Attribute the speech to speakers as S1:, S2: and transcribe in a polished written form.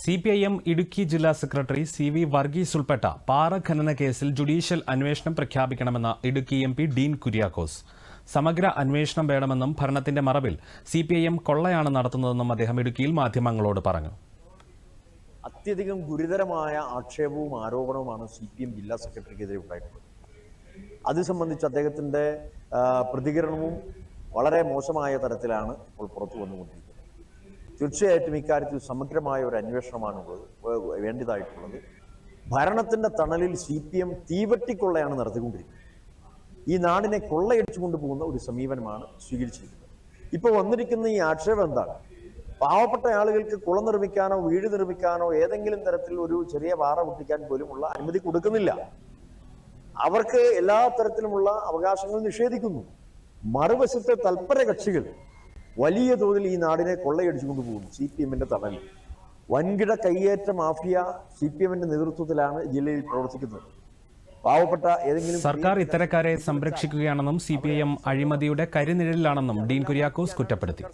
S1: CPIM Idukki ജില്ലാ secretary CV Varghese ഉൾപ്പെട്ട പാറ ഖനന കേസിൽ ജുഡീഷ്യൽ അന്വേഷണം പ്രഖ്യാപിക്കണമെന്ന ഇടുക്കി MP ഡീൻ കുര്യാക്കോസ്. സമഗ്ര അന്വേഷണം വേണമെന്നും ഭരണത്തിന്റെ മറവിൽ CPIM കൊള്ളയാണ് നടത്തുന്നതെന്നും അദ്ദേഹം ഇടുക്കിയിൽ മാധ്യമങ്ങളോട് പറഞ്ഞു.
S2: അത്യധികം ഗുരുതരമായ ആക്ഷേപവും ആരോപണവുമാണ് CPM ജില്ലാ സെക്രട്ടറിക്കെതിരെ ഉണ്ടായിട്ടുള്ളത്. അത് സംബന്ധിച്ച് അദ്ദേഹത്തിന്റെ പ്രതികരണവും വളരെ മോശമായ തരത്തിലാണ് ഇപ്പോൾ പുറത്തു വന്നുകൊണ്ടിരിക്കുന്നത്. തീർച്ചയായിട്ടും ഇക്കാര്യത്തിൽ സമഗ്രമായ ഒരു അന്വേഷണമാണ് വേണ്ടതായിട്ടുള്ളത്. ഭരണത്തിന്റെ തണലിൽ CPM തീവട്ടിക്കൊള്ളയാണ് നടത്തിക്കൊണ്ടിരിക്കുന്നത്. ഈ നാടിനെ കൊള്ളയടിച്ചു കൊണ്ടുപോകുന്ന ഒരു സമീപനമാണ് സ്വീകരിച്ചിരിക്കുന്നത്. ഇപ്പോൾ വന്നിരിക്കുന്ന ഈ ആക്ഷേപം എന്താണ്? പാവപ്പെട്ട ആളുകൾക്ക് കുളം നിർമ്മിക്കാനോ വീട് നിർമ്മിക്കാനോ ഏതെങ്കിലും തരത്തിൽ ഒരു ചെറിയ പാറ പൊട്ടിക്കാൻ പോലുമുള്ള അനുമതി കൊടുക്കുന്നില്ല. അവർക്ക് എല്ലാ തരത്തിലുമുള്ള അവകാശങ്ങളും നിഷേധിക്കുന്നു. മറുവശത്തെ തൽപര കക്ഷികൾ വലിയ തോതിൽ ഈ നാടിനെ കൊള്ളയടിച്ചു കൊണ്ടുപോകുന്നു. CPMന്റെ തണലിൽ വൻകിട കയ്യേറ്റ മാഫിയ CPMന്റെ നേതൃത്വത്തിലാണ് ജില്ലയിൽ പ്രവർത്തിക്കുന്നത്. പാവപ്പെട്ട ഏതെങ്കിലും
S1: സർക്കാർ ഇത്തരക്കാരെ സംരക്ഷിക്കുകയാണെന്നും CPIM അഴിമതിയുടെ കരിനിഴലിലാണെന്നും ഡീൻ കുര്യാക്കോസ് കുറ്റപ്പെടുത്തി.